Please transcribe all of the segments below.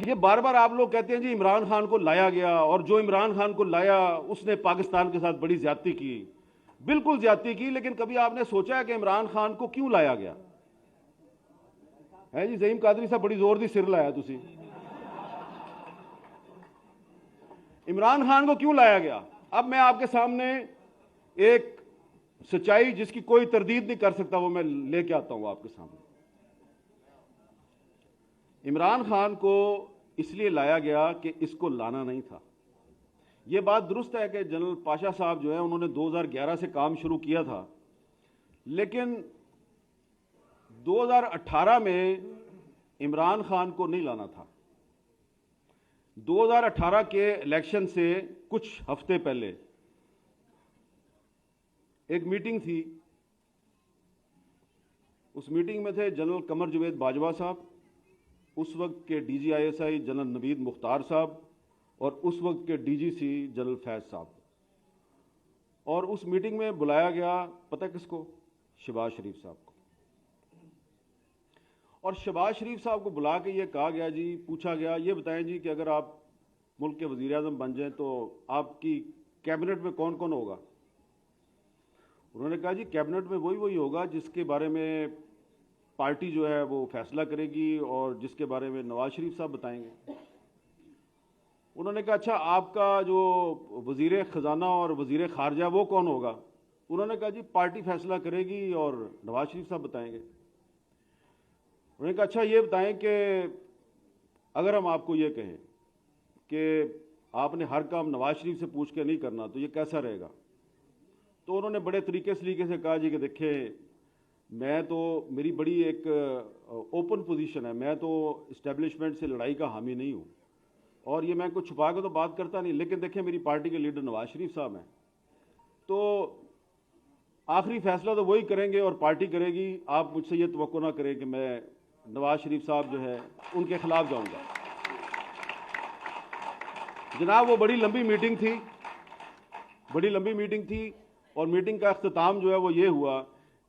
ये बार बार आप लोग कहते हैं जी इमरान खान को लाया गया और जो इमरान खान को लाया उसने पाकिस्तान के साथ बड़ी ज्यादती की। बिल्कुल ज्यादती की, लेकिन कभी आपने सोचा है कि इमरान खान को क्यों लाया गया है? जी ज़हीम कादरी साहब बड़ी जोर दी सिर लाया तुसी। इमरान खान को क्यों लाया गया? अब मैं आपके सामने एक सच्चाई जिसकी कोई तरदीद नहीं कर सकता वो मैं लेके आता हूं आपके सामने। इमरान खान को इसलिए लाया गया कि इसको लाना नहीं था। यह बात दुरुस्त है कि जनरल पाशा साहब जो है उन्होंने 2011 से काम शुरू किया था, लेकिन 2018 में इमरान खान को नहीं लाना था। 2018 के इलेक्शन से कुछ हफ्ते पहले एक मीटिंग थी। उस मीटिंग में थे जनरल कमर जवेद बाजवा साहब, उस वक्त के DGISI जनरल नवीद मुख्तार साहब और उस वक्त के DGC जनरल फैज साहब। और उस मीटिंग में बुलाया गया पता किसको? शहबाज शरीफ साहब को। और शहबाज शरीफ साहब को बुला के ये कहा गया जी, पूछा गया ये बताएं जी कि अगर आप मुल्क के वज़ीर आज़म बन जाएं तो आपकी कैबिनेट में कौन कौन होगा? उन्होंने कहा जी कैबिनेट में वही होगा जिसके बारे में पार्टी जो है वो फैसला करेगी और जिसके बारे में नवाज शरीफ साहब बताएंगे। उन्होंने कहा अच्छा आपका जो वज़ीर ख़जाना और वज़ीर ख़ारजा वो कौन होगा? उन्होंने कहा जी पार्टी फैसला करेगी और नवाज शरीफ साहब बताएंगे। उन्होंने कहा अच्छा ये बताएं कि अगर हम आपको ये कहें कि आपने हर काम नवाज शरीफ से पूछ के नहीं करना तो ये कैसा रहेगा? तो उन्होंने बड़े तरीके से कहा जी कि देखें मैं तो, मेरी बड़ी एक ओपन पोजीशन है, मैं तो इस्टेब्लिशमेंट से लड़ाई का हामी नहीं हूँ और ये मैं कुछ छुपा के तो बात करता नहीं, लेकिन देखें मेरी पार्टी के लीडर नवाज शरीफ साहब हैं तो आखिरी फैसला तो वही करेंगे और पार्टी करेगी। आप मुझसे ये तवक्को ना करें कि मैं नवाज शरीफ साहब जो है उनके खिलाफ जाऊंगा। जनाब वो बड़ी लंबी मीटिंग थी और मीटिंग का अख्ताम जो है वो ये हुआ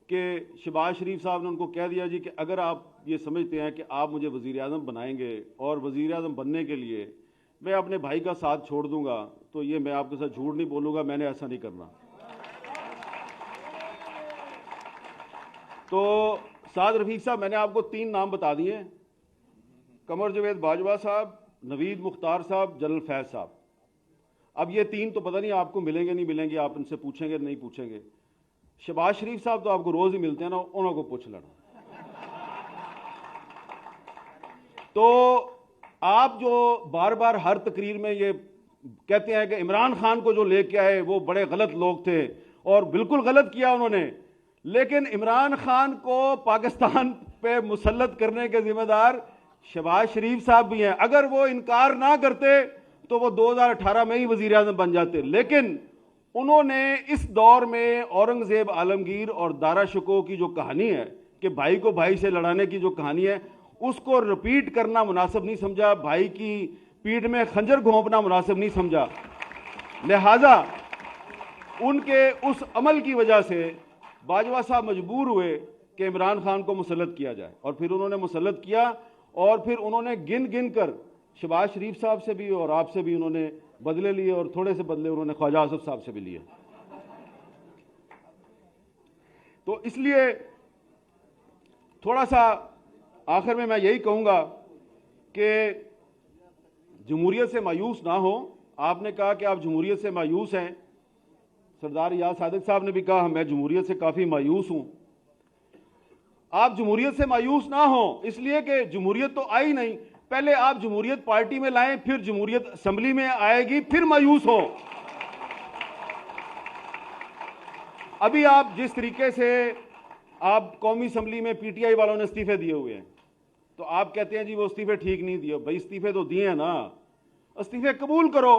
कि शहबाज शरीफ साहब ने उनको कह दिया जी कि अगर आप ये समझते हैं कि आप मुझे वज़ीर आज़म बनाएंगे और वज़ीर आज़म बनने के लिए मैं अपने भाई का साथ छोड़ दूंगा तो ये मैं आपके साथ झूठ नहीं बोलूँगा, मैंने ऐसा नहीं करना। तो साद रफीक साहब मैंने आपको 3 नाम बता दिए, कमर जवेद बाजवा साहब, नवीद मुख्तार साहब, जनरल फैज साहब। अब ये 3 तो पता नहीं आपको मिलेंगे नहीं मिलेंगे, आप इनसे पूछेंगे नहीं पूछेंगे। शहबाज शरीफ साहब तो आपको रोज ही मिलते हैं ना, उन्होंने को पूछ लेना। तो आप जो बार बार हर तकरीर में ये कहते हैं कि इमरान खान को जो लेके आए वो बड़े गलत लोग थे और बिल्कुल गलत किया उन्होंने, लेकिन इमरान खान को पाकिस्तान पे मुसल्लत करने के जिम्मेदार शहबाज शरीफ साहब भी हैं। अगर वो इनकार ना करते तो वो 2018 में ही वजीर आज़म बन जाते, लेकिन उन्होंने इस दौर में औरंगजेब आलमगीर और दारा शिकोह की जो कहानी है कि भाई को भाई से लड़ाने की जो कहानी है उसको रिपीट करना मुनासिब नहीं समझा, भाई की पीठ में खंजर घोंपना मुनासिब नहीं समझा। लिहाजा उनके उस अमल की वजह से बाजवा साहब मजबूर हुए कि इमरान खान को मुसल्लत किया जाए और फिर उन्होंने मुसल्लत किया और फिर उन्होंने गिन गिन कर शहबाज शरीफ साहब से भी और आपसे भी उन्होंने बदले लिए और थोड़े से बदले उन्होंने ख्वाजा आसिफ साहब से भी लिए। तो इसलिए थोड़ा सा आखिर में मैं यही कहूंगा कि जमहूरियत से मायूस ना हो। आपने कहा कि आप जमहूरियत से मायूस हैं, सरदार याद सादिक साहब ने भी कहा मैं जमहूरियत से काफ़ी मायूस हूं। आप जमहूरियत से मायूस ना हो इसलिए कि जमहूरियत तो आई नहीं, पहले आप जमहूरियत पार्टी में लाएं, फिर जमहूरियत असेंबली में आएगी, फिर मायूस हो। अभी आप जिस तरीके से आप कौमी असेंबली में PTI वालों ने इस्तीफे दिए हुए हैं तो आप कहते हैं जी वो इस्तीफे ठीक नहीं दिए। भाई इस्तीफे तो दिए हैं ना, इस्तीफे कबूल करो,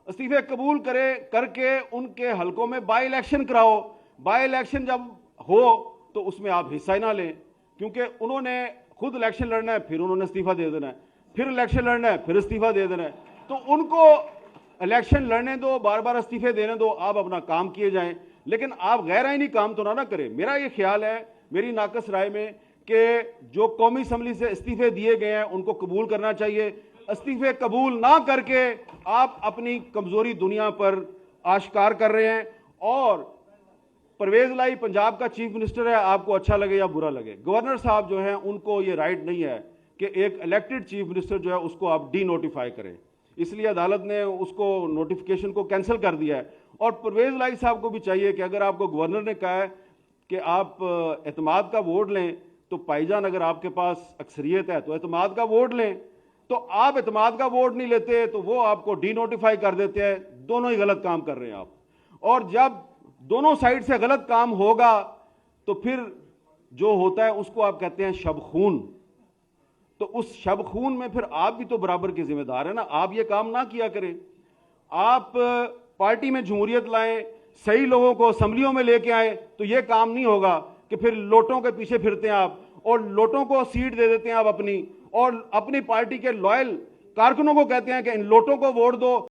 इस्तीफे कबूल करके उनके हलकों में बाई इलेक्शन कराओ। बाई इलेक्शन जब हो तो उसमें आप हिस्सा ही ना लें, क्योंकि उन्होंने खुद इलेक्शन लड़ना है, फिर उन्होंने इस्तीफा दे देना है, फिर इलेक्शन लड़ना है, फिर इस्तीफा दे देना है। तो उनको इलेक्शन लड़ने दो, बार बार इस्तीफे देने दो, आप अपना काम किए जाएं, लेकिन आप गैर आईनी काम तो ना करें। मेरा ये ख्याल है, मेरी नाकस राय में, कि जो कौमी असेंबली से इस्तीफे दिए गए हैं उनको कबूल करना चाहिए, इस्तीफे कबूल ना करके आप अपनी कमजोरी दुनिया पर आश्कार कर रहे हैं। और परवेज लाई पंजाब का चीफ मिनिस्टर है, आपको अच्छा लगे या बुरा लगे, गवर्नर साहब जो है उनको ये राइट नहीं है कि एक इलेक्टेड चीफ मिनिस्टर जो है उसको आप डी नोटिफाई करें। इसलिए अदालत ने उसको नोटिफिकेशन को कैंसिल कर दिया है। और परवेज लाई साहब को भी चाहिए कि अगर आपको गवर्नर ने कहा है कि आप एतमाद का वोट लें, तो भाईजान अगर आपके पास अक्सरियत है तो एतमाद का वोट लें, तो आप एतमाद का वोट नहीं लेते तो वो आपको डी नोटिफाई कर देते हैं। दोनों ही गलत काम कर रहे हैं आप। और जब दोनों साइड से गलत काम होगा तो फिर जो होता है उसको आप कहते हैं शब-खून। तो उस शब-खून में फिर आप भी तो बराबर के जिम्मेदार हैं ना। आप ये काम ना किया करें। आप पार्टी में जमहूरियत लाएं, सही लोगों को असेंबलियों में लेके आए, तो ये काम नहीं होगा कि फिर लोटों के पीछे फिरते हैं आप और लोटों को सीट दे देते हैं आप अपनी, और अपनी पार्टी के लॉयल कारकुनों को कहते हैं कि इन लोटों को वोट दो।